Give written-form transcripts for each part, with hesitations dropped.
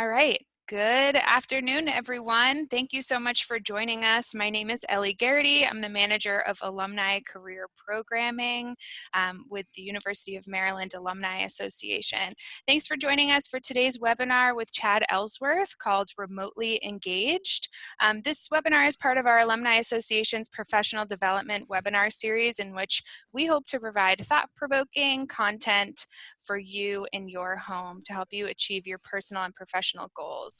All right. Good afternoon, everyone. Thank you so much for joining us. My name is Ellie Garrity. I'm the manager of Alumni Career Programming with the University of Maryland Alumni Association. Thanks for joining us for today's webinar with Chad Ellsworth called Remotely Engaged. This webinar is part of our Alumni Association's professional development webinar series in which we hope to provide thought-provoking content for you in your home to help you achieve your personal and professional goals.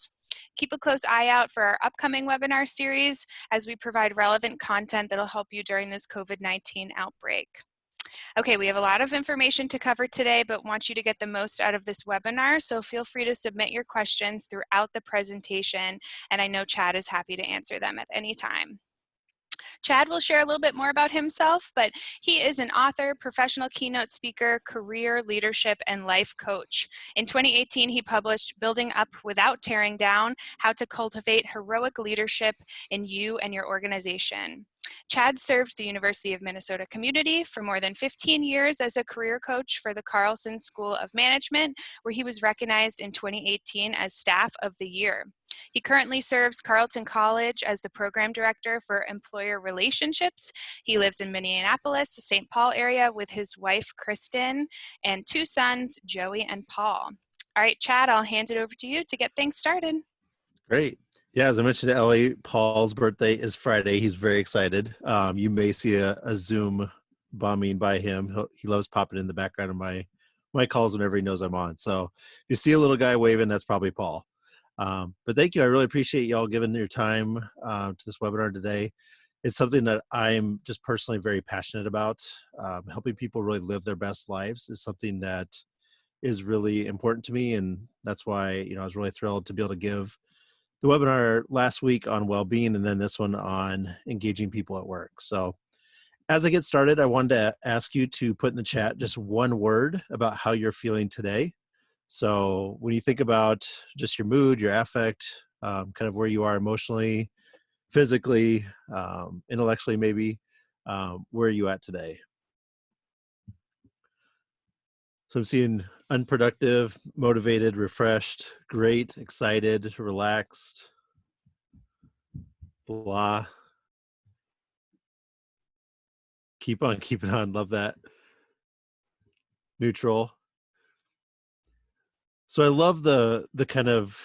Keep a close eye out for our upcoming webinar series as we provide relevant content that'll help you during this COVID-19 outbreak. Okay, we have a lot of information to cover today, but want you to get the most out of this webinar, so feel free to submit your questions throughout the presentation, and I know Chad is happy to answer them at any time. Chad will share a little bit more about himself, but he is an author, professional keynote speaker, career, leadership, and life coach. In 2018, he published Building Up Without Tearing Down: How to Cultivate Heroic Leadership in You and Your Organization. Chad served the University of Minnesota community for more than 15 years as a career coach for the Carlson School of Management, where he was recognized in 2018 as Staff of the Year. He currently serves Carleton College as the program director for employer relationships. He lives in Minneapolis, the St. Paul area with his wife, Kristen, and two sons, Joey and Paul. All right, Chad, I'll hand it over to you to get things started. Great. Yeah, as I mentioned to Ellie, Paul's birthday is Friday. He's very excited. You may see a Zoom bombing by him. He loves popping in the background of my calls whenever he knows I'm on. So if you see a little guy waving, that's probably Paul. But thank you. I really appreciate y'all giving your time to this webinar today. It's something that I'm just personally very passionate about. Helping people really live their best lives is something that is really important to me. And that's why, I was really thrilled to be able to give the webinar last week on well-being and then this one on engaging people at work. So as I get started, I wanted to ask you to put in the chat just one word about how you're feeling today. So when you think about just your mood, your affect, kind of where you are emotionally, physically, intellectually maybe, where are you at today? So I'm seeing unproductive, motivated, refreshed, great, excited, relaxed, blah. Keep on keeping on. Love that. Neutral. So I love the kind of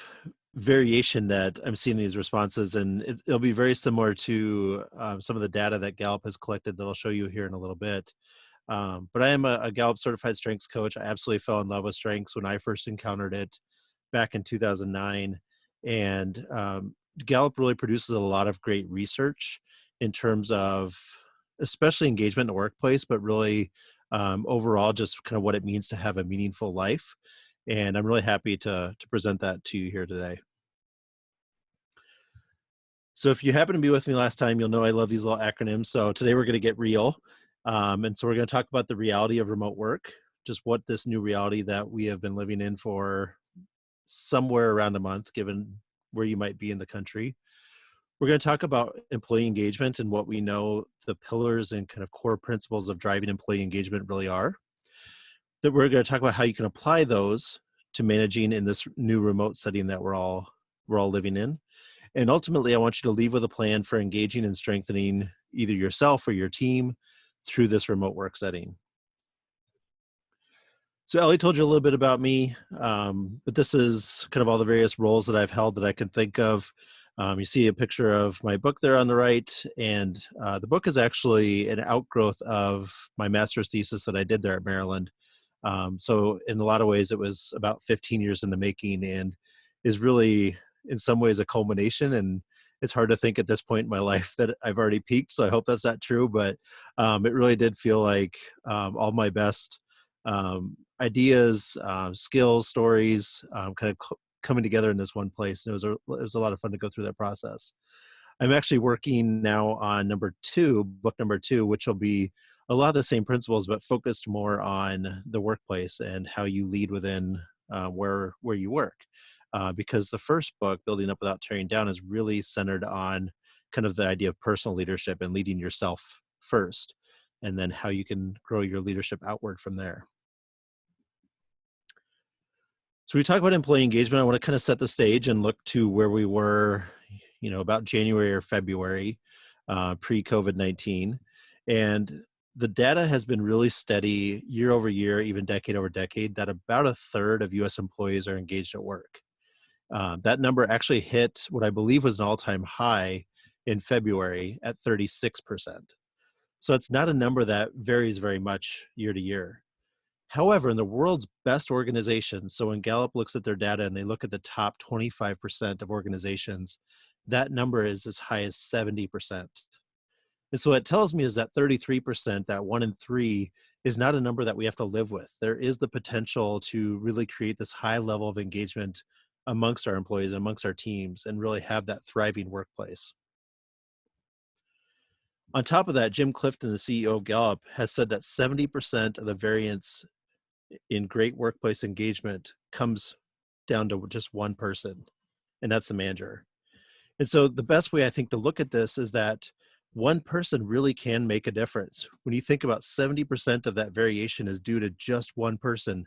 variation that I'm seeing in these responses, and it'll be very similar to some of the data that Gallup has collected that I'll show you here in a little bit. But I am a Gallup-Certified strengths coach. I absolutely fell in love with strengths when I first encountered it back in 2009. And Gallup really produces a lot of great research in terms of especially engagement in the workplace, but really overall just kind of what it means to have a meaningful life. And I'm really happy to present that to you here today. So if you happen to be with me last time, you'll know I love these little acronyms. So today we're going to get real. And so we're going to talk about the reality of remote work, just what this new reality that we have been living in for somewhere around a month, given where you might be in the country. We're going to talk about employee engagement and what we know the pillars and kind of core principles of driving employee engagement really are. That we're going to talk about how you can apply those to managing in this new remote setting that we're all living in. And ultimately, I want you to leave with a plan for engaging and strengthening either yourself or your team through this remote work setting. So Ellie told you a little bit about me, but this is kind of all the various roles that I've held that I can think of. You see a picture of my book there on the right, and the book is actually an outgrowth of my master's thesis that I did there at Maryland. So in a lot of ways, it was about 15 years in the making and is really, in some ways, a culmination. And it's hard to think at this point in my life that I've already peaked. So I hope that's not true. But it really did feel like all my best ideas, skills, stories kind of coming together in this one place. And it was a lot of fun to go through that process. I'm actually working now on book number two, which will be a lot of the same principles, but focused more on the workplace and how you lead within where you work. Because the first book, Building Up Without Tearing Down, is really centered on kind of the idea of personal leadership and leading yourself first, and then how you can grow your leadership outward from there. So we talk about employee engagement. I want to kind of set the stage and look to where we were, about January or February, pre-COVID-19. And the data has been really steady year over year, even decade over decade, that about a third of US employees are engaged at work. That number actually hit what I believe was an all-time high in February at 36%. So it's not a number that varies very much year to year. However, in the world's best organizations, so when Gallup looks at their data and they look at the top 25% of organizations, that number is as high as 70%. And so what it tells me is that 33%, that one in three, is not a number that we have to live with. There is the potential to really create this high level of engagement amongst our employees, amongst our teams, and really have that thriving workplace. On top of that, Jim Clifton, the CEO of Gallup, has said that 70% of the variance in great workplace engagement comes down to just one person, and that's the manager. And so the best way I think to look at this is that one person really can make a difference. When you think about 70% of that variation is due to just one person,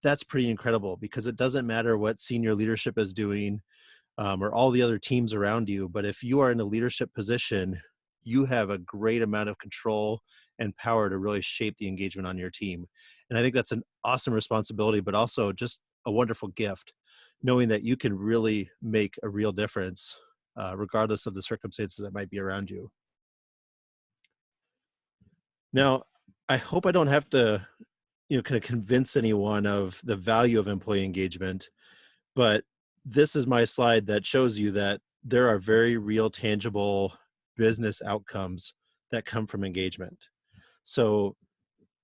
that's pretty incredible, because it doesn't matter what senior leadership is doing, or all the other teams around you. But if you are in a leadership position, you have a great amount of control and power to really shape the engagement on your team. And I think that's an awesome responsibility, but also just a wonderful gift, knowing that you can really make a real difference, regardless of the circumstances that might be around you. Now, I hope I don't have to, kind of convince anyone of the value of employee engagement, but this is my slide that shows you that there are very real, tangible business outcomes that come from engagement. So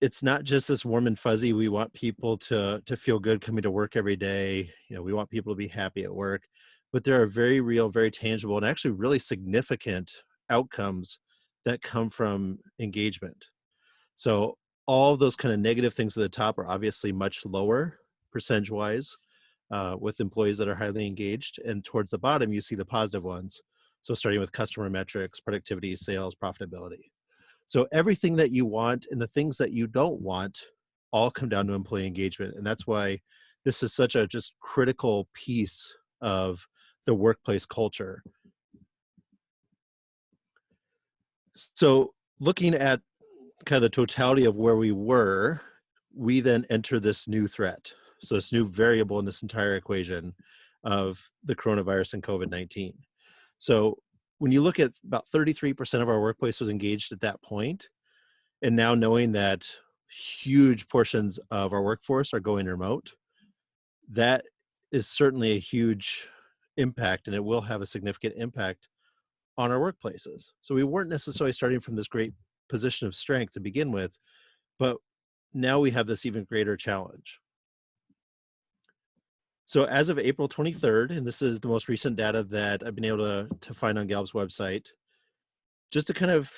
it's not just this warm and fuzzy, we want people to feel good coming to work every day. We want people to be happy at work, but there are very real, very tangible, and actually really significant outcomes that come from engagement. So all of those kind of negative things at the top are obviously much lower percentage wise, with employees that are highly engaged. And towards the bottom, you see the positive ones. So starting with customer metrics, productivity, sales, profitability. So everything that you want and the things that you don't want all come down to employee engagement. And that's why this is such a just critical piece of the workplace culture. So looking at kind of the totality of where we were, we then enter this new threat. So this new variable in this entire equation of the coronavirus and COVID-19. So when you look at about 33% of our workplace was engaged at that point, and now knowing that huge portions of our workforce are going remote, that is certainly a huge impact, and it will have a significant impact on our workplaces. So we weren't necessarily starting from this great position of strength to begin with, but now we have this even greater challenge. So as of April 23rd, and this is the most recent data that I've been able to find on Gallup's website, just to kind of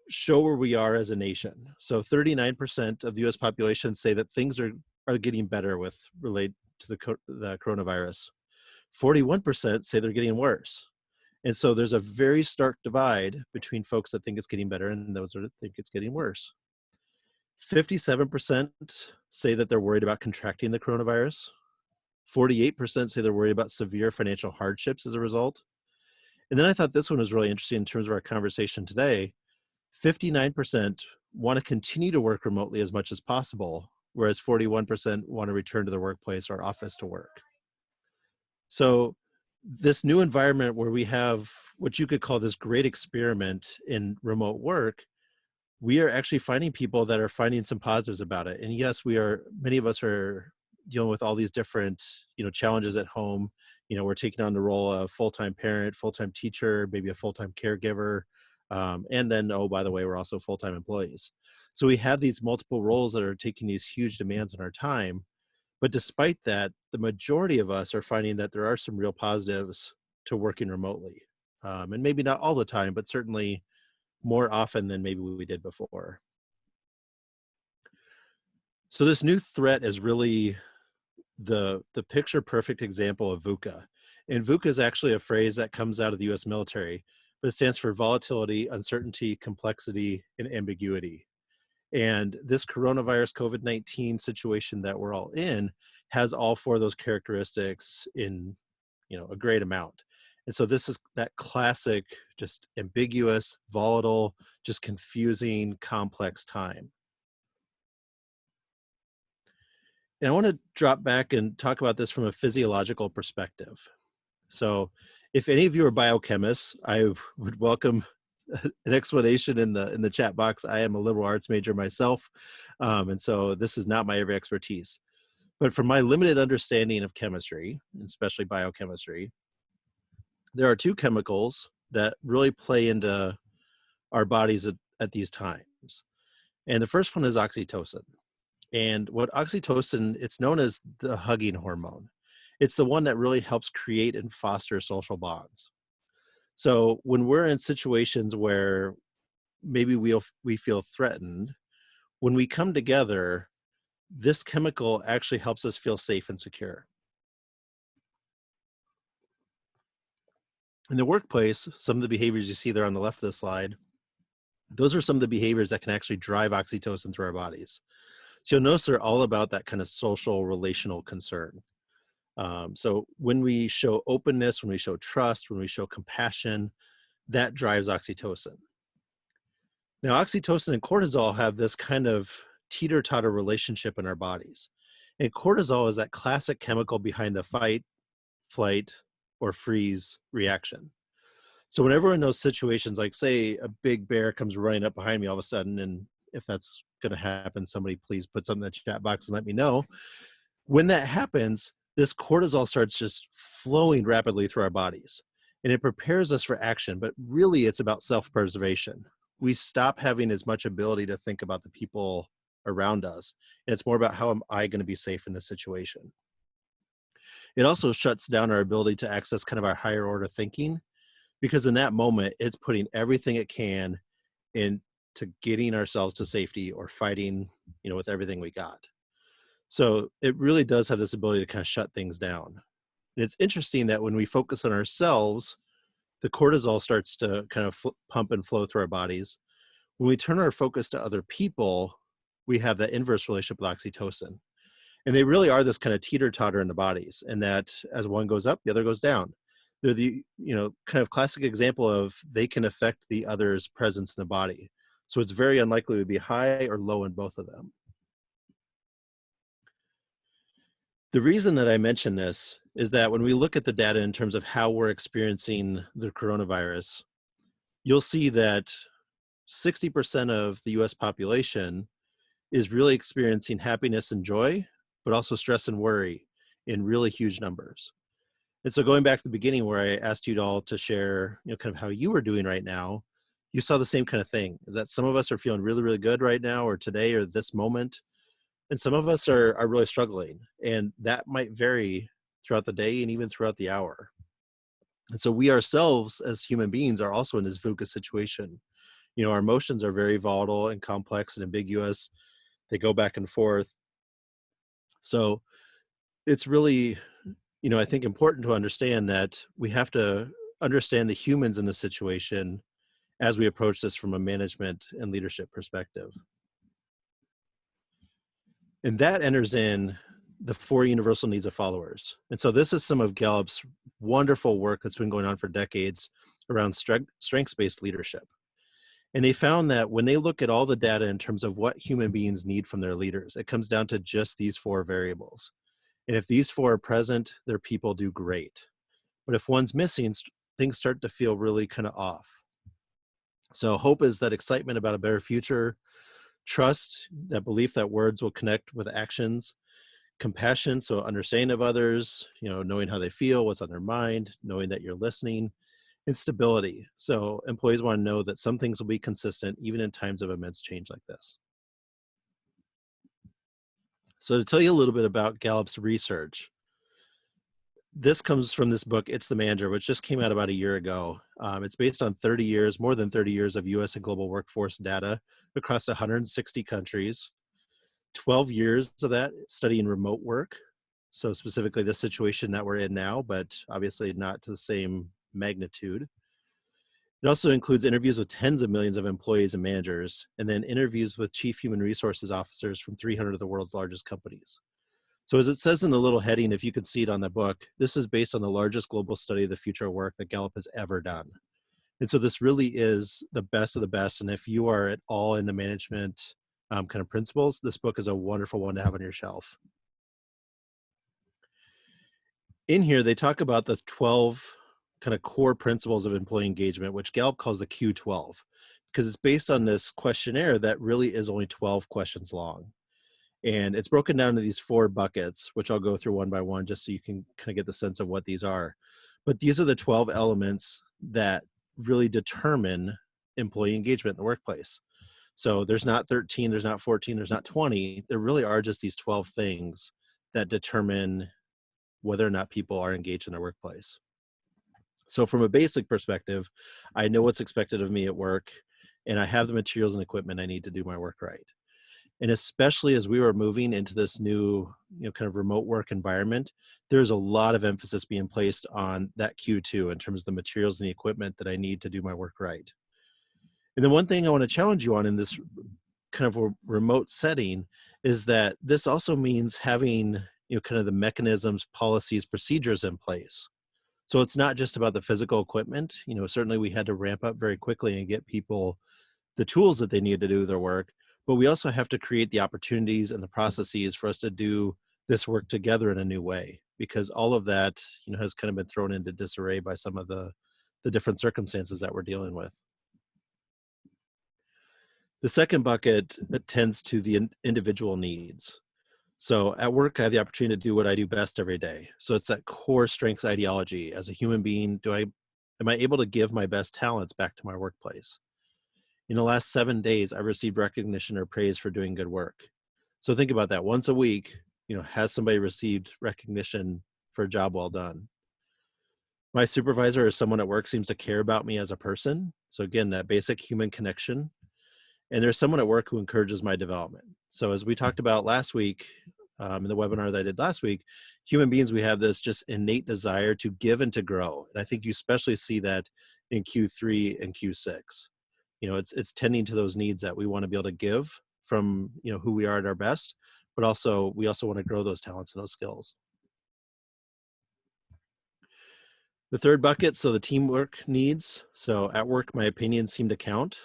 show where we are as a nation. So 39% of the US population say that things are getting better with related to the coronavirus. 41% say they're getting worse. And so there's a very stark divide between folks that think it's getting better and those that think it's getting worse. 57% say that they're worried about contracting the coronavirus. 48% say they're worried about severe financial hardships as a result. And then I thought this one was really interesting in terms of our conversation today. 59% want to continue to work remotely as much as possible, whereas 41% want to return to their workplace or office to work. So this new environment where we have what you could call this great experiment in remote work, we are actually finding people that are finding some positives about it. And yes, many of us are dealing with all these different, challenges at home. We're taking on the role of full-time parent, full-time teacher, maybe a full-time caregiver. And then, oh, by the way, we're also full-time employees. So we have these multiple roles that are taking these huge demands on our time. But despite that, the majority of us are finding that there are some real positives to working remotely. And maybe not all the time, but certainly more often than maybe we did before. So this new threat is really the picture perfect example of VUCA. And VUCA is actually a phrase that comes out of the US military, but it stands for volatility, uncertainty, complexity, and ambiguity. And this coronavirus COVID-19 situation that we're all in has all four of those characteristics in, a great amount. And so this is that classic, just ambiguous, volatile, just confusing, complex time. And I want to drop back and talk about this from a physiological perspective. So if any of you are biochemists, I would welcome an explanation in the chat box. I am a liberal arts major myself, and so this is not my area of expertise. But from my limited understanding of chemistry, especially biochemistry, there are two chemicals that really play into our bodies at these times. And the first one is oxytocin. And what oxytocin, it's known as the hugging hormone. It's the one that really helps create and foster social bonds. So when we're in situations where maybe we feel threatened, when we come together, this chemical actually helps us feel safe and secure. In the workplace, some of the behaviors you see there on the left of the slide, those are some of the behaviors that can actually drive oxytocin through our bodies. So you'll notice they're all about that kind of social, relational concern. So when we show openness, when we show trust, when we show compassion, that drives oxytocin. Now, oxytocin and cortisol have this kind of teeter-totter relationship in our bodies. And cortisol is that classic chemical behind the fight, flight, or freeze reaction. So whenever in those situations, like say a big bear comes running up behind me all of a sudden, and if that's going to happen, somebody please put something in the chat box and let me know. When that happens, this cortisol starts just flowing rapidly through our bodies, and it prepares us for action, but really it's about self-preservation. We stop having as much ability to think about the people around us, and it's more about how am I going to be safe in this situation. It also shuts down our ability to access kind of our higher order thinking, because in that moment, it's putting everything it can into getting ourselves to safety or fighting, with everything we got. So it really does have this ability to kind of shut things down. And it's interesting that when we focus on ourselves, the cortisol starts to kind of pump and flow through our bodies. When we turn our focus to other people, we have that inverse relationship with oxytocin. And they really are this kind of teeter-totter in the bodies, and that as one goes up, the other goes down. They're the, kind of classic example of they can affect the other's presence in the body. So it's very unlikely to be high or low in both of them. The reason that I mention this is that when we look at the data in terms of how we're experiencing the coronavirus, you'll see that 60% of the US population is really experiencing happiness and joy, but also stress and worry in really huge numbers. And so going back to the beginning where I asked you all to share, kind of how you were doing right now, you saw the same kind of thing, is that some of us are feeling really, really good right now or today or this moment. And some of us are really struggling, and that might vary throughout the day and even throughout the hour. And so we ourselves as human beings are also in this VUCA situation. Our emotions are very volatile and complex and ambiguous. They go back and forth. So it's really, I think important to understand that we have to understand the humans in the situation as we approach this from a management and leadership perspective. And that enters in the 4 universal needs of followers. And so this is some of Gallup's wonderful work that's been going on for decades around strengths-based leadership. And they found that when they look at all the data in terms of what human beings need from their leaders, it comes down to just these 4 variables. And if these 4 are present, their people do great. But if one's missing, things start to feel really kind of off. So hope is that excitement about a better future. Trust, that belief that words will connect with actions. Compassion, so understanding of others, knowing how they feel, what's on their mind, knowing that you're listening. And stability, so employees want to know that some things will be consistent even in times of immense change like this. So to tell you a little bit about Gallup's research, this comes from this book, It's the Manager, which just came out about a year ago. It's based on more than 30 years of US and global workforce data across 160 countries, 12 years of that studying remote work. So specifically the situation that we're in now, but obviously not to the same magnitude. It also includes interviews with tens of millions of employees and managers, and then interviews with chief human resources officers from 300 of the world's largest companies. So as it says in the little heading, if you can see it on the book, this is based on the largest global study of the future of work that Gallup has ever done. And so this really is the best of the best. And if you are at all into management kind of principles, this book is a wonderful one to have on your shelf. In here, they talk about the 12 kind of core principles of employee engagement, which Gallup calls the Q12, because it's based on this questionnaire that really is only 12 questions long. And it's broken down into these 4 buckets, which I'll go through one by one just so you can kind of get the sense of what these are. But these are the 12 elements that really determine employee engagement in the workplace. So there's not 13, there's not 14, there's not 20. There really are just these 12 things that determine whether or not people are engaged in their workplace. So from a basic perspective, I know what's expected of me at work, and I have the materials and equipment I need to do my work right. And especially as we were moving into this new, kind of remote work environment, there's a lot of emphasis being placed on that Q2 in terms of the materials and the equipment that I need to do my work right. And then one thing I want to challenge you on in this kind of a remote setting is that this also means having, kind of the mechanisms, policies, procedures in place. So it's not just about the physical equipment. Certainly we had to ramp up very quickly and get people the tools that they need to do their work, but we also have to create the opportunities and the processes for us to do this work together in a new way, because all of that, has kind of been thrown into disarray by some of the different circumstances that we're dealing with. The second bucket tends to the individual needs. So at work, I have the opportunity to do what I do best every day. So it's that core strengths ideology. As a human being, am I able to give my best talents back to my workplace? In the last 7 days, I've received recognition or praise for doing good work. So think about that. Once a week, has somebody received recognition for a job well done? My supervisor or someone at work seems to care about me as a person. So again, that basic human connection. And there's someone at work who encourages my development. So as we talked about last week, in the webinar that I did last week, human beings, we have this just innate desire to give and to grow. And I think you especially see that in Q3 and Q6. It's tending to those needs that we want to be able to give from, who we are at our best, but also we also want to grow those talents and those skills. The third bucket, so the teamwork needs. So at work, my opinions seem to count.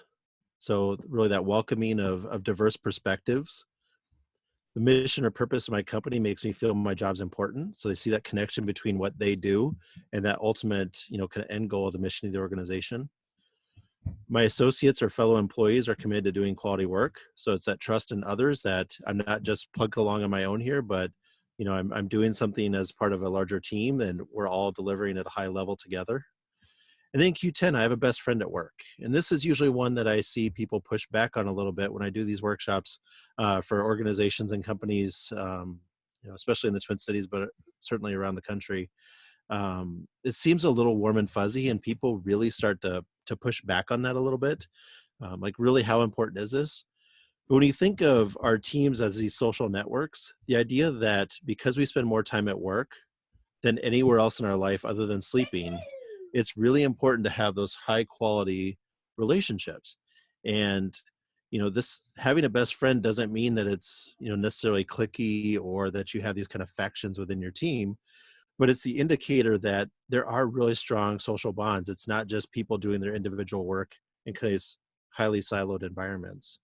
So really that welcoming of diverse perspectives. The mission or purpose of my company makes me feel my job's important. So they see that connection between what they do and that ultimate, kind of end goal of the mission of the organization. My associates or fellow employees are committed to doing quality work. So it's that trust in others that I'm not just plugged along on my own here, but I'm doing something as part of a larger team and we're all delivering at a high level together. And then Q10, I have a best friend at work. And this is usually one that I see people push back on a little bit when I do these workshops for organizations and companies, especially in the Twin Cities, but certainly around the country. It seems a little warm and fuzzy, and people really start to push back on that a little bit. Like, really, how important is this? But when you think of our teams as these social networks, the idea that because we spend more time at work than anywhere else in our life other than sleeping, it's really important to have those high quality relationships. And this having a best friend doesn't mean that it's necessarily cliquey or that you have these kind of factions within your team, but it's the indicator that there are really strong social bonds. It's not just people doing their individual work in kind of these highly siloed environments.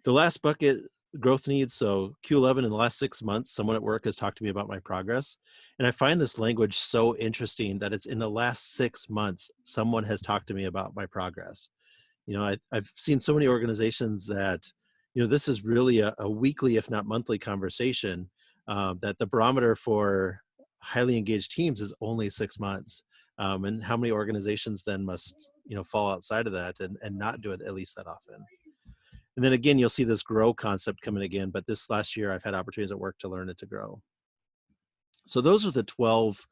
The last bucket, growth needs. So Q11, in the last 6 months, someone at work has talked to me about my progress. And I find this language so interesting that it's in the last 6 months, someone has talked to me about my progress. I've seen so many organizations that, this is really a weekly, if not monthly conversation, that the barometer for highly engaged teams is only 6 months. And how many organizations then must, fall outside of that and not do it at least that often. And then again, you'll see this grow concept coming again, but this last year I've had opportunities at work to learn it to grow. So those are the 12,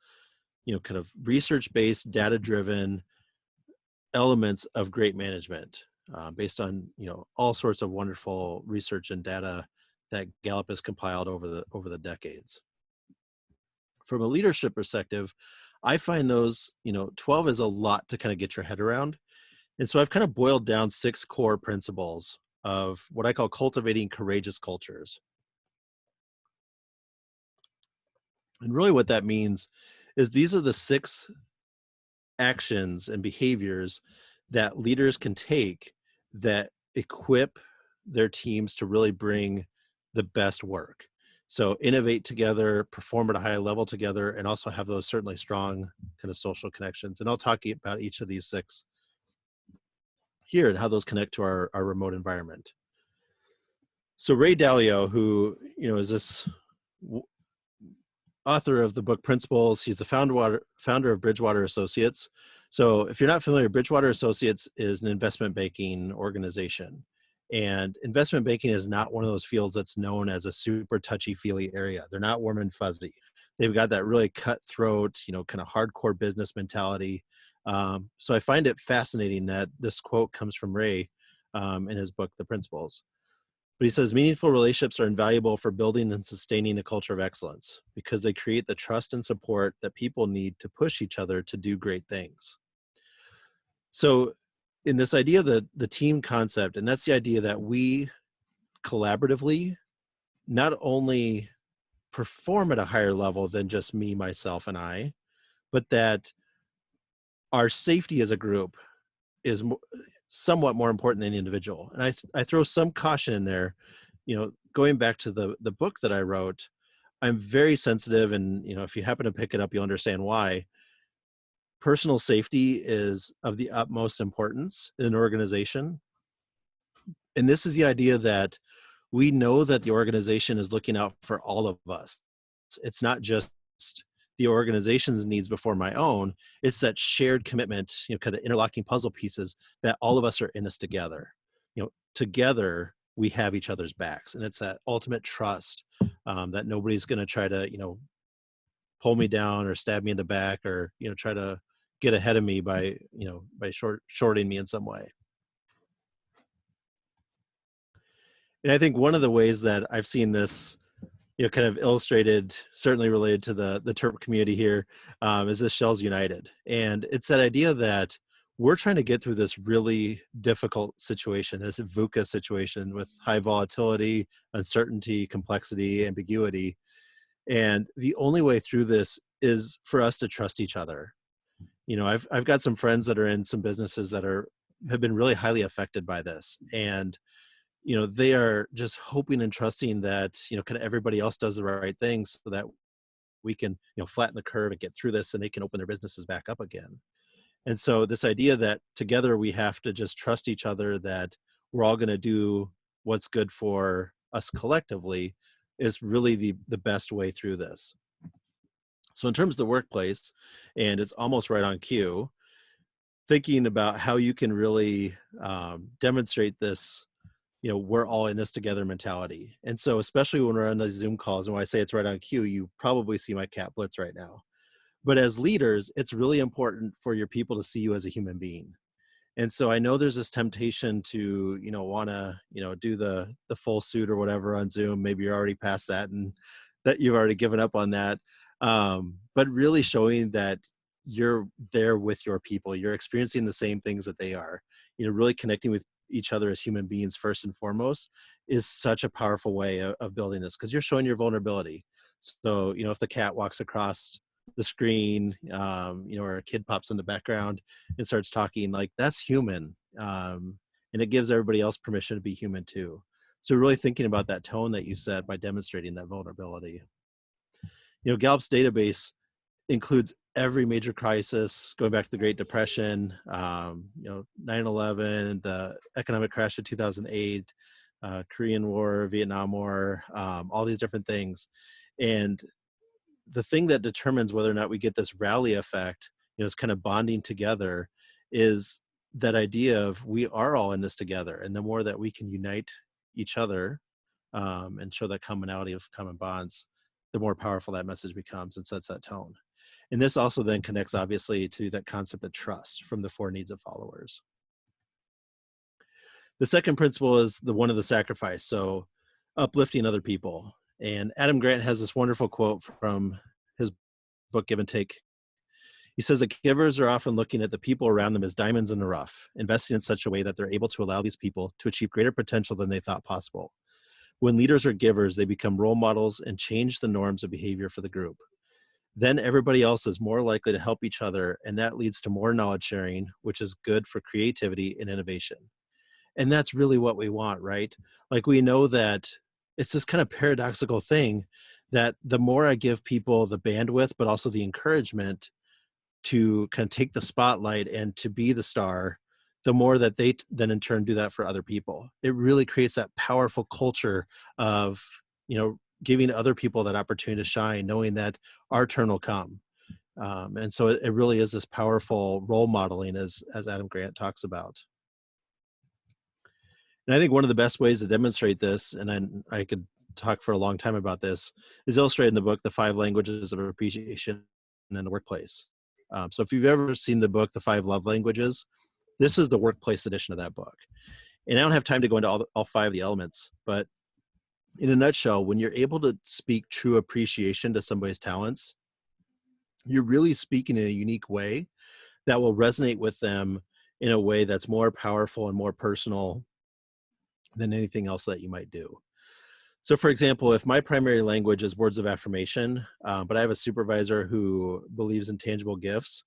kind of research-based, data-driven elements of great management based on, all sorts of wonderful research and data that Gallup has compiled over the decades. From a leadership perspective, I find those, 12 is a lot to kind of get your head around. And so I've kind of boiled down 6 core principles of what I call cultivating courageous cultures. And really what that means is these are the 6 actions and behaviors that leaders can take that equip their teams to really bring the best work. So innovate together, perform at a high level together, and also have those certainly strong kind of social connections. And I'll talk about each of these 6 here and how those connect to our remote environment. So Ray Dalio, who is this author of the book Principles. He's the founder of Bridgewater Associates. So if you're not familiar, Bridgewater Associates is an investment banking organization. And investment banking is not one of those fields that's known as a super touchy-feely area. They're not warm and fuzzy. They've got that really cutthroat, kind of hardcore business mentality. So I find it fascinating that this quote comes from Ray in his book, The Principles. But he says meaningful relationships are invaluable for building and sustaining a culture of excellence because they create the trust and support that people need to push each other to do great things. So in this idea of the team concept, and that's the idea that we collaboratively not only perform at a higher level than just me, myself, and I, but that our safety as a group is somewhat more important than the individual. And I throw some caution in there, going back to the book that I wrote. I'm very sensitive, and if you happen to pick it up, you'll understand why. Personal safety is of the utmost importance in an organization. And this is the idea that we know that the organization is looking out for all of us. It's not just the organization's needs before my own. It's that shared commitment, kind of interlocking puzzle pieces that all of us are in this together. Together we have each other's backs, and it's that ultimate trust that nobody's going to try to, pull me down or stab me in the back or, try to get ahead of me by shorting me in some way. And I think one of the ways that I've seen this, kind of illustrated, certainly related to the Terp community here, is this Shells United. And it's that idea that we're trying to get through this really difficult situation, this VUCA situation with high volatility, uncertainty, complexity, ambiguity. And the only way through this is for us to trust each other. I've got some friends that are in some businesses that have been really highly affected by this. And they are just hoping and trusting that, kind of everybody else does the right thing so that we can, flatten the curve and get through this and they can open their businesses back up again. And so this idea that together we have to just trust each other, that we're all going to do what's good for us collectively, is really the best way through this. So in terms of the workplace, and it's almost right on cue, thinking about how you can really demonstrate this, we're all in this together mentality. And so especially when we're on these Zoom calls, and when I say it's right on cue, you probably see my cat Blitz right now. But as leaders, it's really important for your people to see you as a human being. And so I know there's this temptation to, want to, do the full suit or whatever on Zoom. Maybe you're already past that and that you've already given up on that. But really showing that you're there with your people, you're experiencing the same things that they are, really connecting with each other as human beings first and foremost is such a powerful way of building this, because you're showing your vulnerability. So, if the cat walks across the screen, or a kid pops in the background and starts talking, like, that's human. And it gives everybody else permission to be human too. So really thinking about that tone that you set by demonstrating that vulnerability. Gallup's database includes every major crisis, going back to the Great Depression, 9/11, the economic crash of 2008, Korean War, Vietnam War, all these different things. And the thing that determines whether or not we get this rally effect, it's kind of bonding together, is that idea of we are all in this together. And the more that we can unite each other and show that commonality of common bonds, the more powerful that message becomes and sets that tone. And this also then connects obviously to that concept of trust from the 4 needs of followers. The second principle is the one of the sacrifice. So uplifting other people. And Adam Grant has this wonderful quote from his book, Give and Take. He says that givers are often looking at the people around them as diamonds in the rough, investing in such a way that they're able to allow these people to achieve greater potential than they thought possible. When leaders are givers, they become role models and change the norms of behavior for the group. then everybody else is more likely to help each other, and that leads to more knowledge sharing, which is good for creativity and innovation. And that's really what we want, right? Like, we know that it's this kind of paradoxical thing that the more I give people the bandwidth, but also the encouragement to kind of take the spotlight and to be the star, the more that they then in turn do that for other people. It really creates that powerful culture of, giving other people that opportunity to shine, knowing that our turn will come. And so it really is this powerful role modeling, as Adam Grant talks about. And I think one of the best ways to demonstrate this, and I could talk for a long time about this, is illustrated in the book, The 5 Languages of Appreciation in the Workplace. So if you've ever seen the book, The 5 Love Languages, this is the workplace edition of that book. And I don't have time to go into all 5 of the elements, but in a nutshell, when you're able to speak true appreciation to somebody's talents, you're really speaking in a unique way that will resonate with them in a way that's more powerful and more personal than anything else that you might do. So for example, if my primary language is words of affirmation, but I have a supervisor who believes in tangible gifts,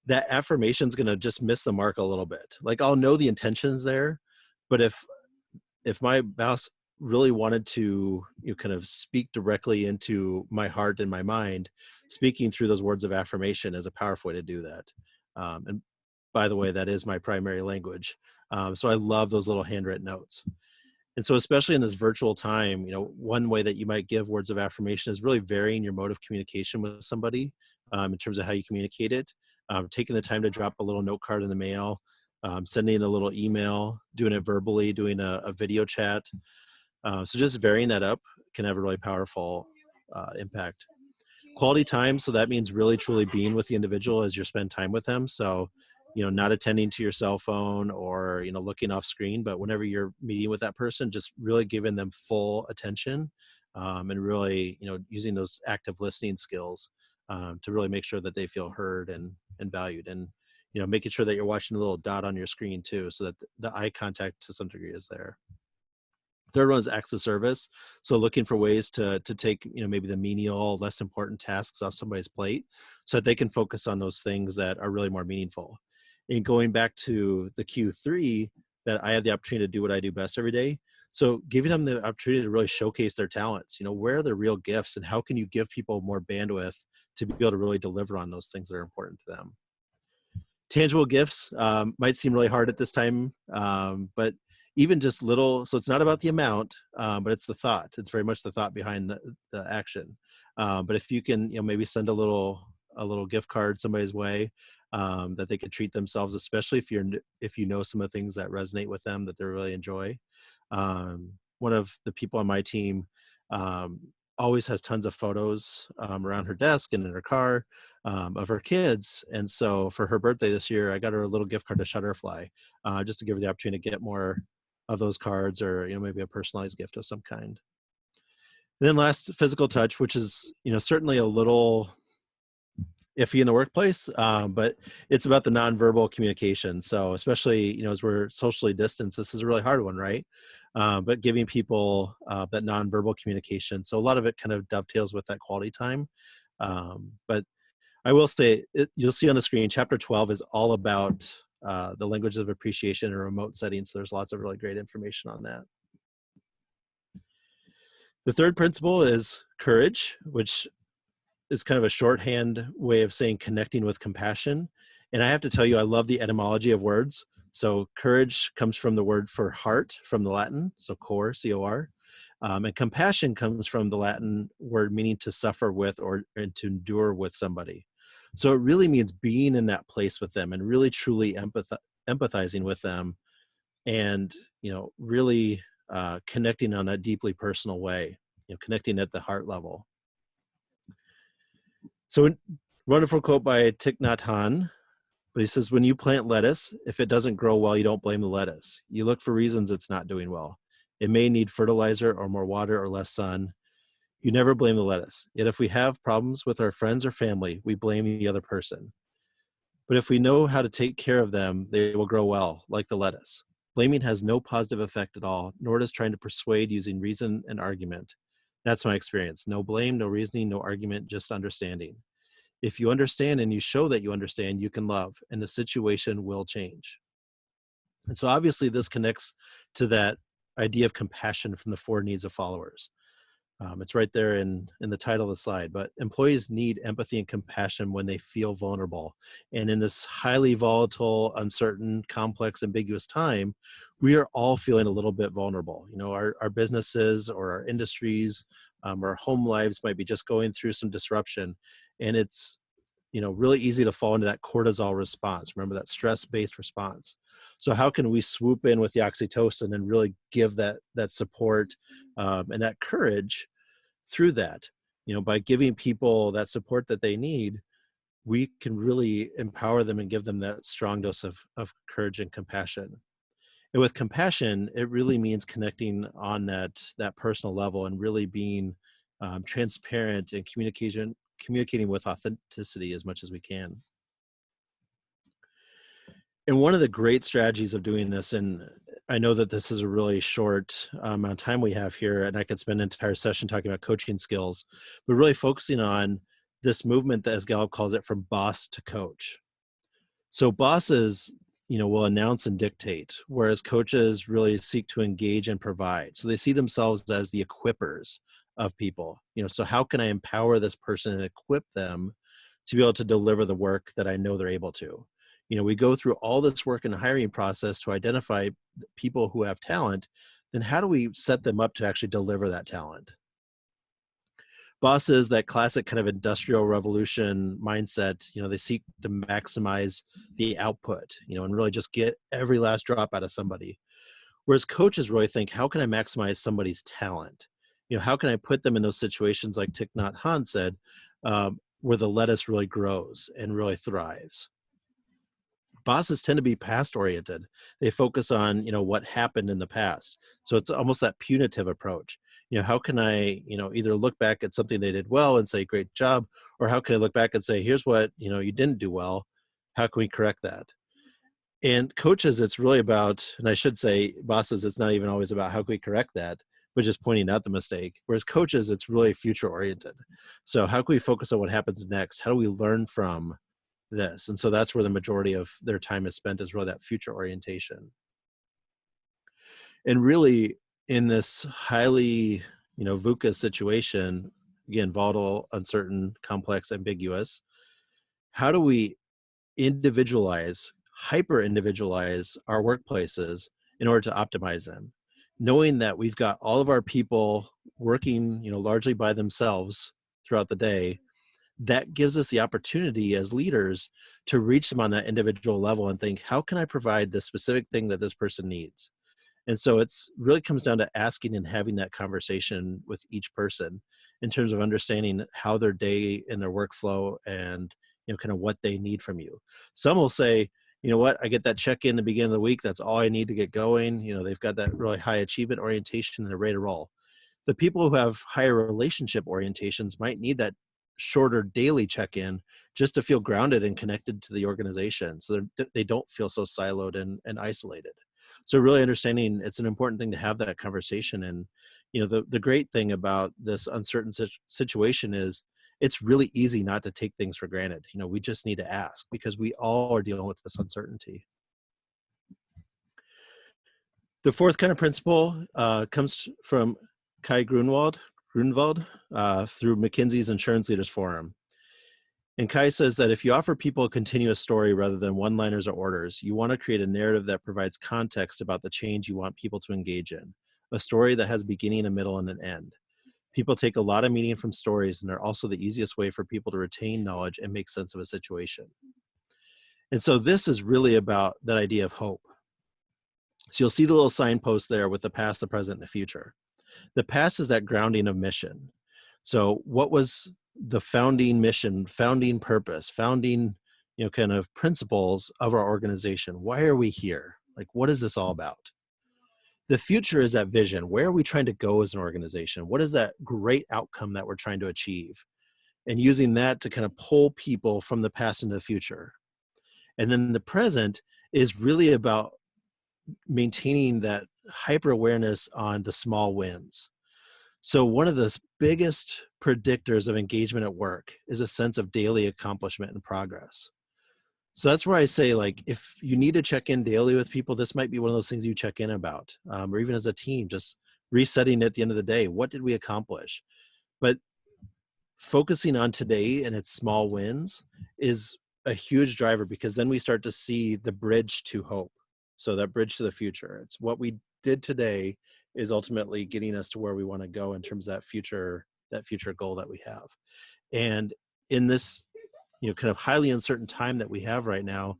that affirmation is going to just miss the mark a little bit. Like, I'll know the intentions there, but if my boss really wanted to kind of speak directly into my heart and my mind, speaking through those words of affirmation is a powerful way to do that. And by the way, that is my primary language. So I love those little handwritten notes. And so especially in this virtual time, one way that you might give words of affirmation is really varying your mode of communication with somebody, in terms of how you communicate it. Taking the time to drop a little note card in the mail, sending a little email, doing it verbally, doing a video chat. So just varying that up can have a really powerful impact. Quality time, so that means really truly being with the individual as you spend time with them. So, not attending to your cell phone or, looking off screen, but whenever you're meeting with that person, just really giving them full attention, and really, using those active listening skills, to really make sure that they feel heard and valued, and, making sure that you're watching the little dot on your screen too, so that the eye contact to some degree is there. Third one is acts of service. So looking for ways to take, maybe the menial, less important tasks off somebody's plate so that they can focus on those things that are really more meaningful. And going back to the Q3, that I have the opportunity to do what I do best every day. So giving them the opportunity to really showcase their talents, where are their real gifts, and how can you give people more bandwidth to be able to really deliver on those things that are important to them. Tangible gifts might seem really hard at this time, but even just little, so it's not about the amount, but it's the thought. It's very much the thought behind the action. But if you can, maybe send a little gift card somebody's way, that they could treat themselves, especially if you know some of the things that resonate with them that they really enjoy. One of the people on my team always has tons of photos around her desk and in her car, of her kids. And so for her birthday this year, I got her a little gift card to Shutterfly, just to give her the opportunity to get more of those cards, or maybe a personalized gift of some kind. And then last, physical touch, which is certainly a little iffy in the workplace, but it's about the nonverbal communication. So especially as we're socially distanced, this is a really hard one, right? But giving people that nonverbal communication. So a lot of it kind of dovetails with that quality time. But I will say, you'll see on the screen, chapter 12 is all about the language of appreciation in remote settings. So there's lots of really great information on that. The third principle is courage, which is kind of a shorthand way of saying connecting with compassion. And I have to tell you, I love the etymology of words. So courage comes from the word for heart, from the Latin, so cor, C-O-R. And compassion comes from the Latin word meaning to suffer with, or and to endure with somebody. So it really means being in that place with them and really truly empathizing with them, and really connecting on a deeply personal way, connecting at the heart level. So wonderful quote by Thich Nhat Hanh, but he says, when you plant lettuce, if it doesn't grow well, you don't blame the lettuce. You look for reasons it's not doing well. It may need fertilizer or more water or less sun. You never blame the lettuce. Yet if we have problems with our friends or family, we blame the other person. But if we know how to take care of them, they will grow well, like the lettuce. Blaming has no positive effect at all, nor does trying to persuade using reason and argument. That's my experience. No blame, no reasoning, no argument, just understanding. If you understand and you show that you understand, you can love, and the situation will change. And so obviously this connects to that idea of compassion from the four needs of followers. It's right there in the title of the slide, but employees need empathy and compassion when they feel vulnerable. And in this highly volatile, uncertain, complex, ambiguous time, we are all feeling a little bit vulnerable. You know, our businesses or our industries, our home lives might be just going through some disruption. And it's, you know, really easy to fall into that cortisol response. Remember, that stress-based response. So how can we swoop in with the oxytocin and really give that support and that courage through that? You know, by giving people that support that they need, we can really empower them and give them that strong dose of courage and compassion. And with compassion, it really means connecting on that personal level and really being transparent and communicating with authenticity as much as we can. And one of the great strategies of doing this, and I know that this is a really short amount of time we have here, and I could spend an entire session talking about coaching skills, but really focusing on this movement that, as Gallup calls it, from boss to coach. So bosses, you know, will announce and dictate, whereas coaches really seek to engage and provide. So they see themselves as the equippers of people. You know, so how can I empower this person and equip them to be able to deliver the work that I know they're able to? You know, we go through all this work in the hiring process to identify people who have talent. Then how do we set them up to actually deliver that talent? Bosses, that classic kind of industrial revolution mindset, you know, they seek to maximize the output, you know, and really just get every last drop out of somebody. Whereas coaches really think, how can I maximize somebody's talent? You know, how can I put them in those situations like Thich Nhat Hanh said, where the lettuce really grows and really thrives? Bosses tend to be past oriented. They focus on, you know, what happened in the past. So it's almost that punitive approach. You know, how can I, you know, either look back at something they did well and say, great job, or how can I look back and say, here's what, you know, you didn't do well. How can we correct that? And coaches, it's really about, and I should say bosses, it's not even always about how can we correct that, but just pointing out the mistake. Whereas coaches, it's really future oriented. So how can we focus on what happens next? How do we learn from this? And so that's where the majority of their time is spent, is really that future orientation. And really in this highly, you know, VUCA situation, again, volatile, uncertain, complex, ambiguous, how do we individualize, hyper individualize our workplaces in order to optimize them? Knowing that we've got all of our people working, you know, largely by themselves throughout the day, that gives us the opportunity as leaders to reach them on that individual level and think, how can I provide the specific thing that this person needs? And so it's really comes down to asking and having that conversation with each person in terms of understanding how their day and their workflow and, you know, kind of what they need from you. Some will say, you know what, I get that check in the beginning of the week. That's all I need to get going. You know, they've got that really high achievement orientation and they're ready to roll. The people who have higher relationship orientations might need that shorter daily check-in just to feel grounded and connected to the organization, so they don't feel so siloed and isolated. So really understanding it's an important thing to have that conversation. And, you know, the great thing about this uncertain situation is it's really easy not to take things for granted. You know, we just need to ask because we all are dealing with this uncertainty. The fourth kind of principle comes from Kai Grunwald through McKinsey's Insurance Leaders Forum. And Kai says that if you offer people a continuous story rather than one-liners or orders, you want to create a narrative that provides context about the change you want people to engage in, a story that has a beginning, a middle, and an end. People take a lot of meaning from stories, and they're also the easiest way for people to retain knowledge and make sense of a situation. And so this is really about that idea of hope. So you'll see the little signpost there with the past, the present, and the future. The past is that grounding of mission. So what was the founding mission, founding purpose, founding, you know, kind of principles of our organization? Why are we here? Like, what is this all about? The future is that vision. Where are we trying to go as an organization? What is that great outcome that we're trying to achieve? And using that to kind of pull people from the past into the future. And then the present is really about maintaining that hyper awareness on the small wins. So one of the biggest predictors of engagement at work is a sense of daily accomplishment and progress. So that's where I say, like, if you need to check in daily with people, this might be one of those things you check in about, or even as a team, just resetting at the end of the day. What did we accomplish? But focusing on today and its small wins is a huge driver, because then we start to see the bridge to hope. So that bridge to the future. It's what we did today is ultimately getting us to where we want to go in terms of that future goal that we have. And in this, kind of highly uncertain time that we have right now,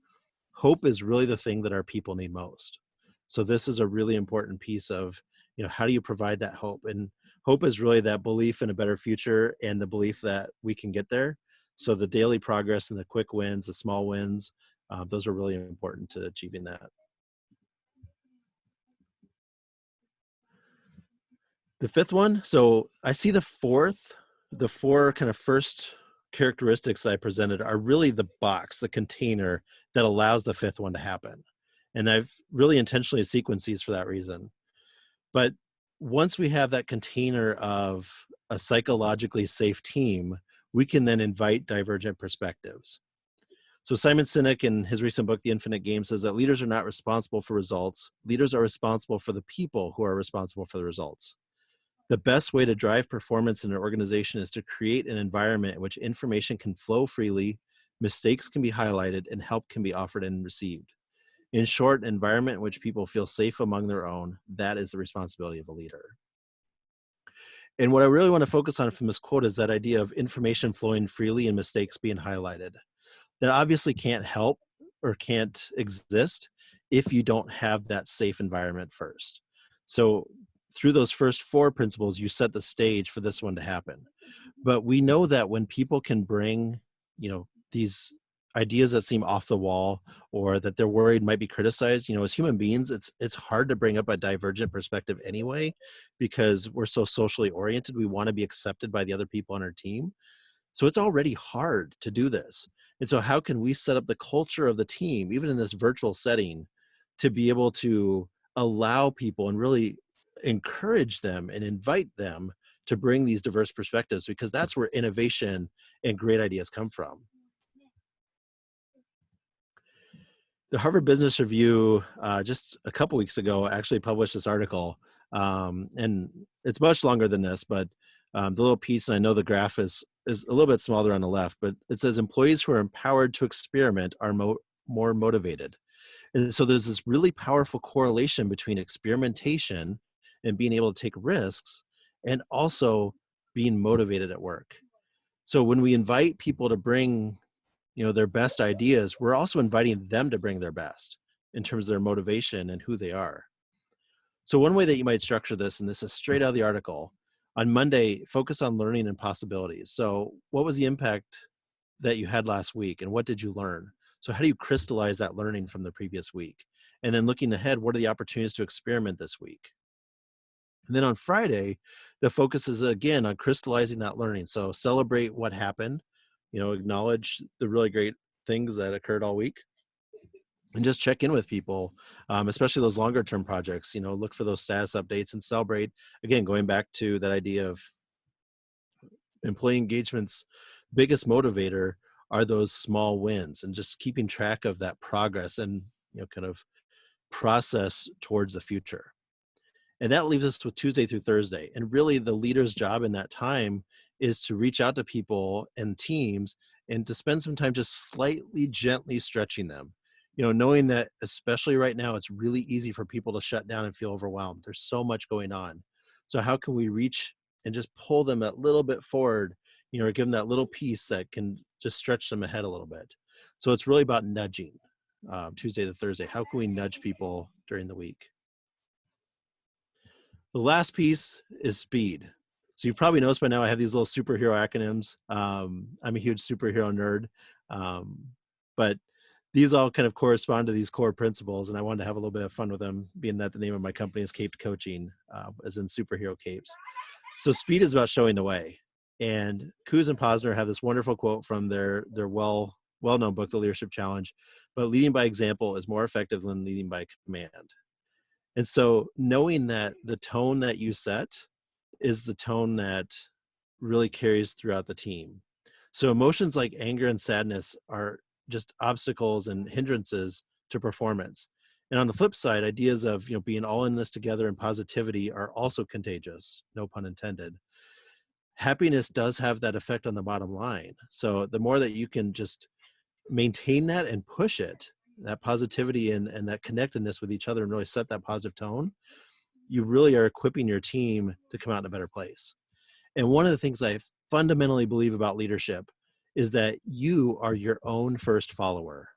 hope is really the thing that our people need most. So this is a really important piece of, how do you provide that hope? And hope is really that belief in a better future and the belief that we can get there. So the daily progress and the quick wins, the small wins, those are really important to achieving that. The fifth one, so I see the four kind of first characteristics that I presented are really the box, the container that allows the fifth one to happen. And I've really intentionally sequenced these for that reason. But once we have that container of a psychologically safe team, we can then invite divergent perspectives. So Simon Sinek, in his recent book, The Infinite Game, says that leaders are not responsible for results. Leaders are responsible for the people who are responsible for the results. The best way to drive performance in an organization is to create an environment in which information can flow freely, mistakes can be highlighted, and help can be offered and received. In short, an environment in which people feel safe among their own, that is the responsibility of a leader. And what I really want to focus on from this quote is that idea of information flowing freely and mistakes being highlighted. That obviously can't help or can't exist if you don't have that safe environment first. So through those first four principles, you set the stage for this one to happen. But we know that when people can bring, these ideas that seem off the wall or that they're worried might be criticized, as human beings, it's hard to bring up a divergent perspective anyway, because we're so socially oriented. We want to be accepted by the other people on our team. So it's already hard to do this. And so how can we set up the culture of the team, even in this virtual setting, to be able to allow people and really encourage them and invite them to bring these diverse perspectives, because that's where innovation and great ideas come from. The Harvard Business Review, just a couple weeks ago, actually published this article, and it's much longer than this, but the little piece, and I know the graph is a little bit smaller on the left, but it says employees who are empowered to experiment are more motivated. And so there's this really powerful correlation between experimentation and being able to take risks and also being motivated at work. So when we invite people to bring, their best ideas, we're also inviting them to bring their best in terms of their motivation and who they are. So one way that you might structure this, and this is straight out of the article, on Monday, focus on learning and possibilities. So what was the impact that you had last week, and what did you learn? So how do you crystallize that learning from the previous week? And then looking ahead, what are the opportunities to experiment this week? And then on Friday, the focus is again on crystallizing that learning. So celebrate what happened, acknowledge the really great things that occurred all week, and just check in with people, especially those longer term projects. Look for those status updates and celebrate. Again, going back to that idea of employee engagement's biggest motivator are those small wins, and just keeping track of that progress and kind of process towards the future. And that leaves us with Tuesday through Thursday. And really the leader's job in that time is to reach out to people and teams and to spend some time just slightly gently stretching them. Knowing that especially right now, it's really easy for people to shut down and feel overwhelmed. There's so much going on. So how can we reach and just pull them a little bit forward, or give them that little piece that can just stretch them ahead a little bit. So it's really about nudging, Tuesday to Thursday. How can we nudge people during the week? The last piece is speed. So you've probably noticed by now I have these little superhero acronyms. I'm a huge superhero nerd, but these all kind of correspond to these core principles, and I wanted to have a little bit of fun with them, being that the name of my company is Caped Coaching, as in superhero capes. So speed is about showing the way. And Coos and Posner have this wonderful quote from their well-known book, The Leadership Challenge, but leading by example is more effective than leading by command. And so knowing that the tone that you set is the tone that really carries throughout the team. So emotions like anger and sadness are just obstacles and hindrances to performance. And on the flip side, ideas of being all in this together and positivity are also contagious, no pun intended. Happiness does have that effect on the bottom line. So the more that you can just maintain that and push it, that positivity and that connectedness with each other and really set that positive tone, you really are equipping your team to come out in a better place. And one of the things I fundamentally believe about leadership is that you are your own first follower.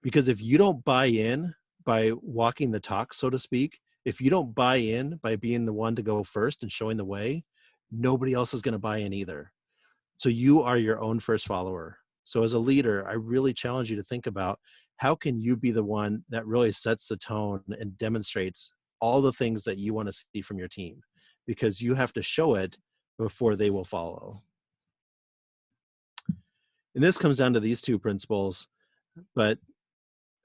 Because if you don't buy in by walking the talk, so to speak, if you don't buy in by being the one to go first and showing the way, nobody else is going to buy in either. So you are your own first follower. So as a leader, I really challenge you to think about how can you be the one that really sets the tone and demonstrates all the things that you want to see from your team, because you have to show it before they will follow. And this comes down to these two principles, but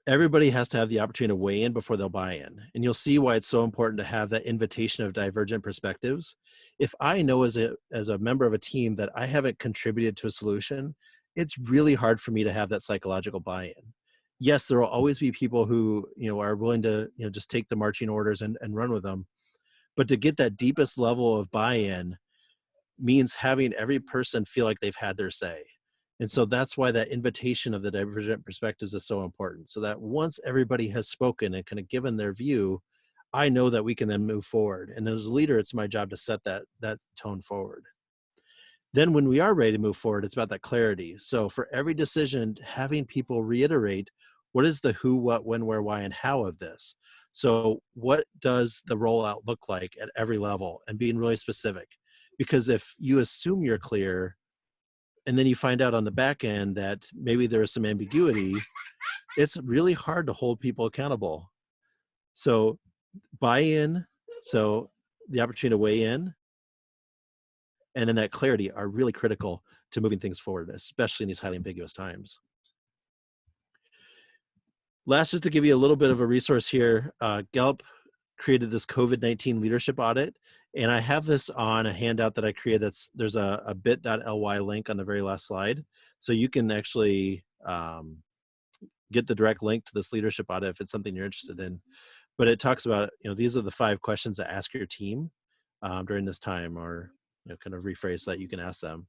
everybody has to have the opportunity to weigh in before they'll buy in. And you'll see why it's so important to have that invitation of divergent perspectives. If I know as a member of a team that I haven't contributed to a solution, it's really hard for me to have that psychological buy-in. Yes, there will always be people who are willing to just take the marching orders and run with them. But to get that deepest level of buy-in means having every person feel like they've had their say. And so that's why that invitation of the divergent perspectives is so important. So that once everybody has spoken and kind of given their view, I know that we can then move forward. And as a leader, it's my job to set that tone forward. Then when we are ready to move forward, it's about that clarity. So for every decision, having people reiterate what is the who, what, when, where, why, and how of this. So what does the rollout look like at every level, and being really specific? Because if you assume you're clear and then you find out on the back end that maybe there is some ambiguity, it's really hard to hold people accountable. So buy-in, so the opportunity to weigh in, and then that clarity are really critical to moving things forward, especially in these highly ambiguous times. Last, just to give you a little bit of a resource here, Gallup created this COVID-19 leadership audit, and I have this on a handout that I created. There's a bit.ly link on the very last slide. So you can actually get the direct link to this leadership audit if it's something you're interested in. But it talks about, these are the 5 questions to ask your team during this time, or kind of rephrase that you can ask them.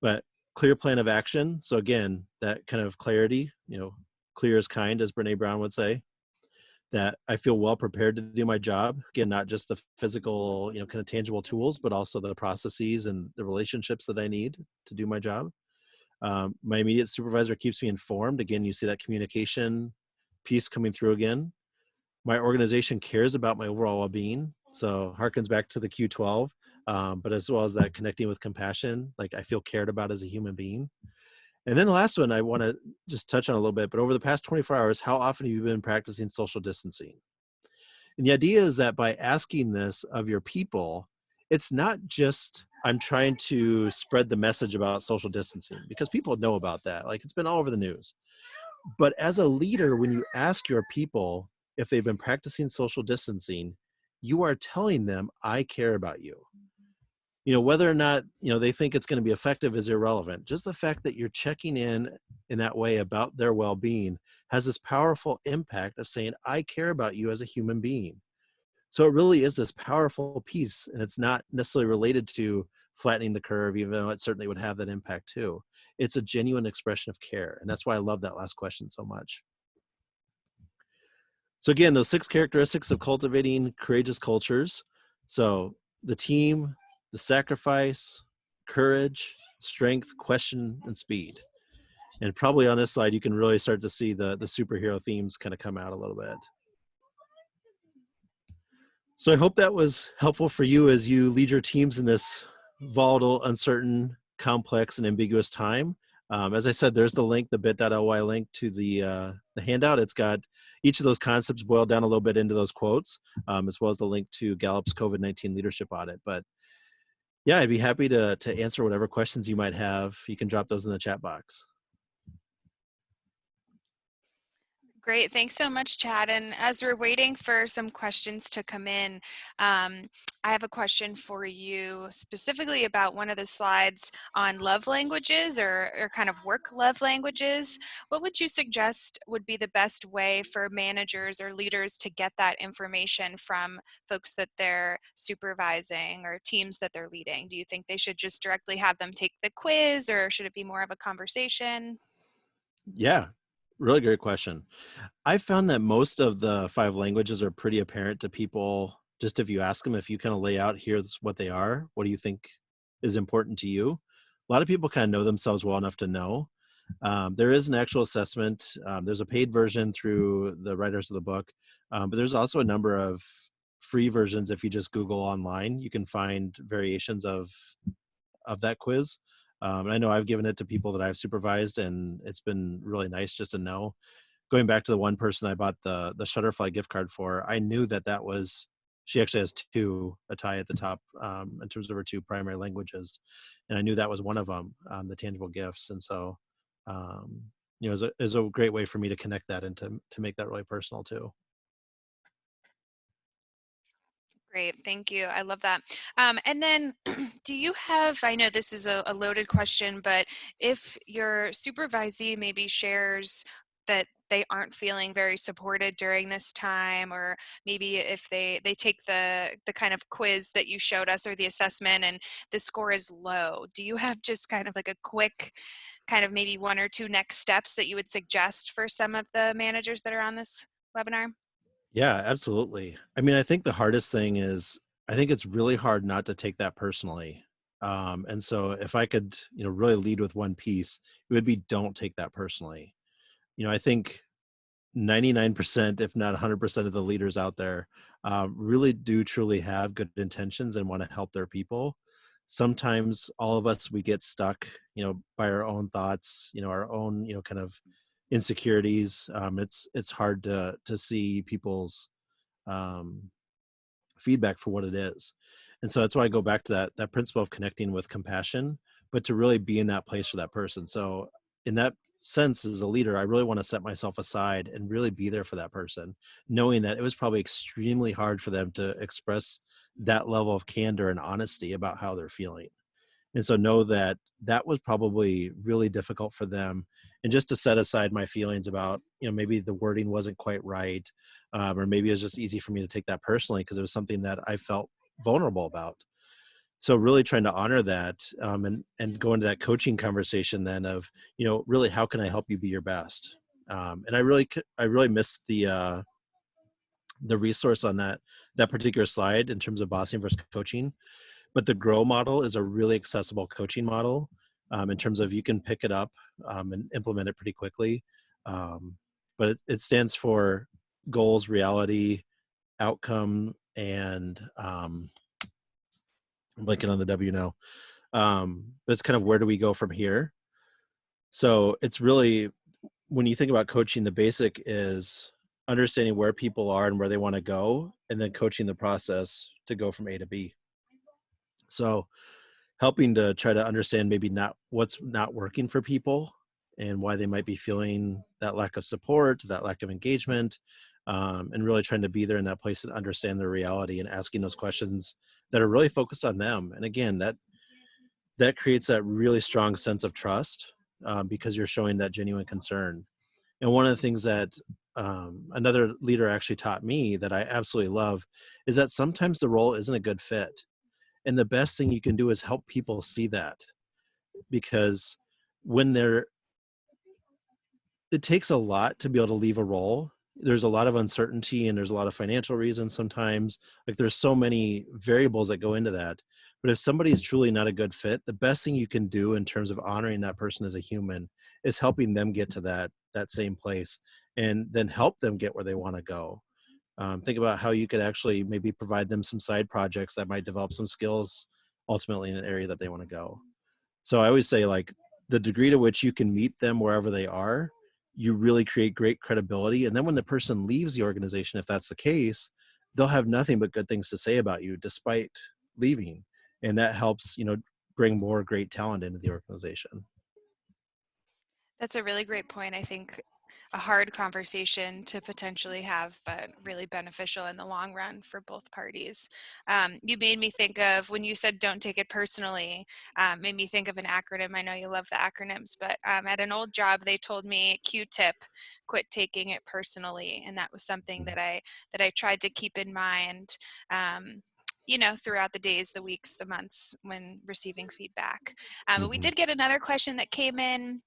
But clear plan of action. So again, that kind of clarity, clear as kind, as Brene Brown would say, that I feel well prepared to do my job. Again, not just the physical, kind of tangible tools, but also the processes and the relationships that I need to do my job. My immediate supervisor keeps me informed. Again, you see that communication piece coming through again. My organization cares about my overall well-being. So harkens back to the Q12, but as well as that connecting with compassion, like I feel cared about as a human being. And then the last one I want to just touch on a little bit, but over the past 24 hours, how often have you been practicing social distancing? And the idea is that by asking this of your people, it's not just I'm trying to spread the message about social distancing, because people know about that. Like, it's been all over the news. But as a leader, when you ask your people if they've been practicing social distancing, you are telling them, I care about you. Whether or not, they think it's going to be effective is irrelevant. Just the fact that you're checking in that way about their well-being has this powerful impact of saying, I care about you as a human being. So it really is this powerful piece, and it's not necessarily related to flattening the curve, even though it certainly would have that impact too. It's a genuine expression of care. And that's why I love that last question so much. So again, those 6 characteristics of cultivating courageous cultures. So the team, the sacrifice, courage, strength, question, and speed. And probably on this slide, you can really start to see the superhero themes kind of come out a little bit. So I hope that was helpful for you as you lead your teams in this volatile, uncertain, complex, and ambiguous time. As I said, there's the link, the bit.ly link to the handout. It's got each of those concepts boiled down a little bit into those quotes, as well as the link to Gallup's COVID-19 leadership audit. But yeah, I'd be happy to answer whatever questions you might have. You can drop those in the chat box. Great. Thanks so much, Chad. And as we're waiting for some questions to come in, I have a question for you specifically about one of the slides on love languages or kind of work love languages. What would you suggest would be the best way for managers or leaders to get that information from folks that they're supervising or teams that they're leading? Do you think they should just directly have them take the quiz, or should it be more of a conversation? Yeah, really great question. I found that most of the five languages are pretty apparent to people. Just if you ask them, if you kind of lay out, here's what they are, what do you think is important to you? A lot of people kind of know themselves well enough to know. There is an actual assessment. There's a paid version through the writers of the book, but there's also a number of free versions. If you just Google online, you can find variations of that quiz. And I know I've given it to people that I've supervised, and it's been really nice just to know. Going back to the one person I bought the Shutterfly gift card for, I knew that was she actually has two, a tie at the top, in terms of her two primary languages, and I knew that was one of them, the tangible gifts. And so, um, is a great way for me to connect that and to make that really personal too. Great, thank you. I love that. And then, do you have, I know this is a loaded question, but if your supervisee maybe shares that they aren't feeling very supported during this time, or maybe if they take the kind of quiz that you showed us or the assessment and the score is low, do you have just kind of like a quick kind of maybe one or two next steps that you would suggest for some of the managers that are on this webinar? Yeah, absolutely. I mean, I think the hardest thing is I think it's really hard not to take that personally. And so if I could, really lead with one piece, it would be don't take that personally. I think 99%, if not 100% of the leaders out there really do truly have good intentions and want to help their people. Sometimes all of us, we get stuck, by our own thoughts, our own, kind of insecurities. It's hard to see people's um, feedback for what it is. And so that's why I go back to that principle of connecting with compassion, but to really be in that place for that person. So in that sense, as a leader, I really want to set myself aside and really be there for that person, knowing that it was probably extremely hard for them to express that level of candor and honesty about how they're feeling. And so know that that was probably really difficult for them. And just to set aside my feelings about, maybe the wording wasn't quite right, or maybe it was just easy for me to take that personally because it was something that I felt vulnerable about. So really trying to honor that, and go into that coaching conversation then of, really how can I help you be your best? And I really missed the resource on that particular slide in terms of bossing versus coaching, but the grow model is a really accessible coaching model, in terms of you can pick it up, and implement it pretty quickly. But it stands for goals, reality, outcome, and I'm blanking on the W now. But it's kind of where do we go from here? So it's really, when you think about coaching, the basic is understanding where people are and where they want to go, and then coaching the process to go from A to B. So helping to try to understand maybe not what's not working for people and why they might be feeling that lack of support, that lack of engagement, and really trying to be there in that place and understand their reality and asking those questions that are really focused on them. And again, that creates that really strong sense of trust, because you're showing that genuine concern. And one of the things that another leader actually taught me that I absolutely love is that sometimes the role isn't a good fit. And the best thing you can do is help people see that, because when they're it takes a lot to be able to leave a role. There's a lot of uncertainty and there's a lot of financial reasons sometimes. Like there's so many variables that go into that. But if somebody is truly not a good fit, the best thing you can do in terms of honoring that person as a human is helping them get to that same place, and then help them get where they want to go. Think about how you could actually maybe provide them some side projects that might develop some skills ultimately in an area that they want to go. So I always say, like, the degree to which you can meet them wherever they are, you really create great credibility. And then when the person leaves the organization, if that's the case, they'll have nothing but good things to say about you despite leaving. And that helps, bring more great talent into the organization. That's a really great point. I think a hard conversation to potentially have, but really beneficial in the long run for both parties. You made me think of, when you said don't take it personally, made me think of an acronym. I know you love the acronyms, but at an old job, they told me Q-tip, quit taking it personally. And that was something that I tried to keep in mind. Throughout the days, the weeks, the months when receiving feedback. But we Mm-hmm. did get another question that came in.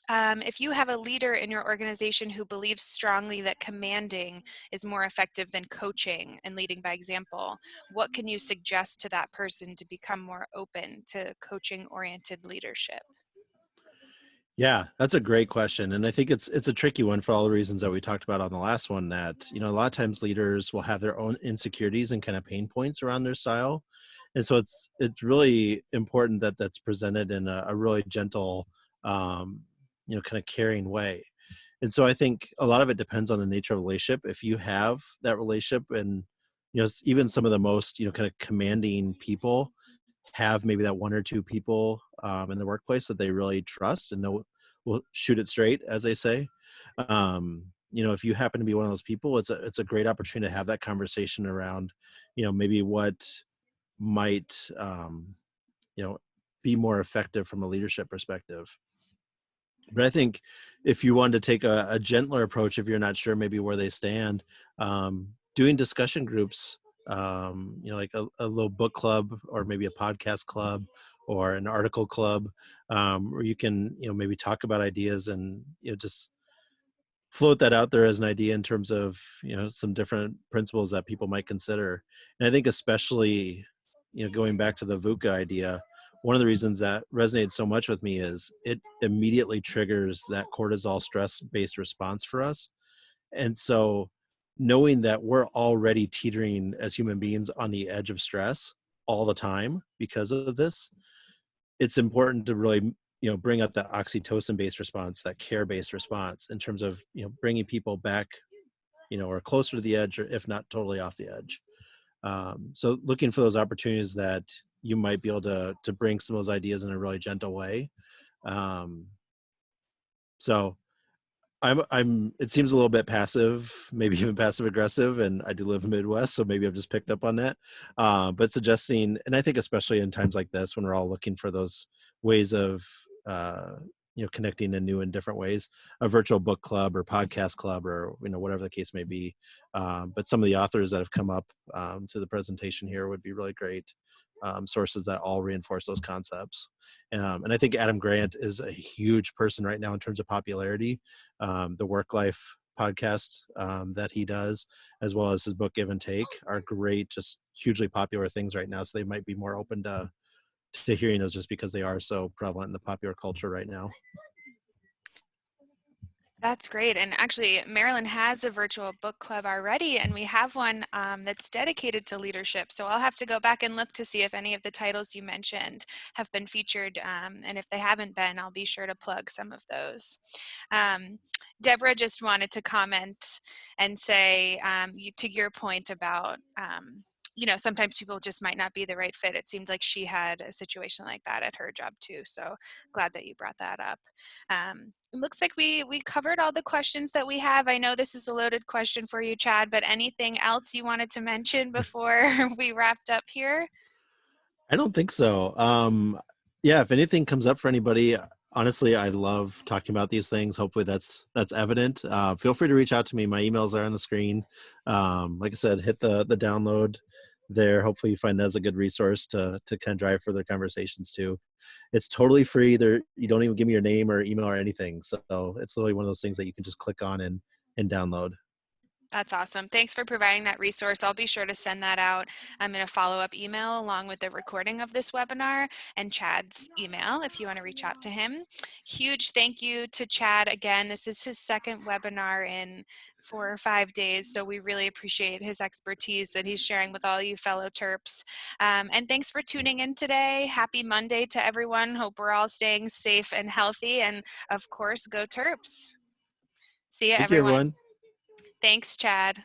If you have a leader in your organization who believes strongly that commanding is more effective than coaching and leading by example, what can you suggest to that person to become more open to coaching-oriented leadership? Yeah, that's a great question, and I think it's a tricky one for all the reasons that we talked about on the last one. That a lot of times leaders will have their own insecurities and kind of pain points around their style, and so it's really important that that's presented in a really gentle, um, kind of caring way. And so I think a lot of it depends on the nature of the relationship. If you have that relationship, and even some of the most kind of commanding people have maybe that one or two people in the workplace that they really trust and know will shoot it straight, as they say. If you happen to be one of those people, it's a great opportunity to have that conversation around, maybe what might you know be more effective from a leadership perspective. But I think if you wanted to take a gentler approach, if you're not sure maybe where they stand, doing discussion groups, like a little book club or maybe a podcast club or an article club, where you can, maybe talk about ideas and, just float that out there as an idea in terms of, some different principles that people might consider. And I think especially, going back to the VUCA idea, one of the reasons that resonated so much with me is it immediately triggers that cortisol stress based response for us. And so knowing that we're already teetering as human beings on the edge of stress all the time because of this, it's important to really bring up that oxytocin based response, that care based response, in terms of bringing people back, or closer to the edge, or if not totally off the edge. So looking for those opportunities that you might be able to bring some of those ideas in a really gentle way. um, so it seems a little bit passive, maybe even passive aggressive, and I do live in the Midwest, so maybe I've just picked up on that. But suggesting, and I think especially in times like this when we're all looking for those ways of uh, connecting in new and different ways, a virtual book club or podcast club, or whatever the case may be. But some of the authors that have come up through the presentation here would be really great sources that all reinforce those concepts. And I think Adam Grant is a huge person right now in terms of popularity. The Work Life podcast that he does, as well as his book Give and Take, are great, just hugely popular things right now. So they might be more open to hearing those just because they are so prevalent in the popular culture right now. That's great. And actually, Maryland has a virtual book club already, and we have one that's dedicated to leadership. So I'll have to go back and look to see if any of the titles you mentioned have been featured. And if they haven't been, I'll be sure to plug some of those. Um, Deborah just wanted to comment and say, to your point about, sometimes people just might not be the right fit. It seemed like she had a situation like that at her job too. So glad that you brought that up. It looks like we covered all the questions that we have. I know this is a loaded question for you, Chad, but anything else you wanted to mention before we wrapped up here? I don't think so. Yeah, if anything comes up for anybody, honestly, I love talking about these things. Hopefully that's evident. Feel free to reach out to me. My emails are on the screen. Like I said, hit the download there. Hopefully you find that as a good resource to kind of drive further conversations too. It's totally free. There, you don't even give me your name or email or anything. So it's literally one of those things that you can just click on and download. That's awesome. Thanks for providing that resource. I'll be sure to send that out. I'm in a follow-up email along with the recording of this webinar and Chad's email if you want to reach out to him. Huge thank you to Chad again. This is his second webinar in 4 or 5 days, so we really appreciate his expertise that he's sharing with all you fellow Terps. And thanks for tuning in today. Happy Monday to everyone. Hope we're all staying safe and healthy, and of course, go Terps. See you, Thank you, everyone. everyone. Thanks, Chad.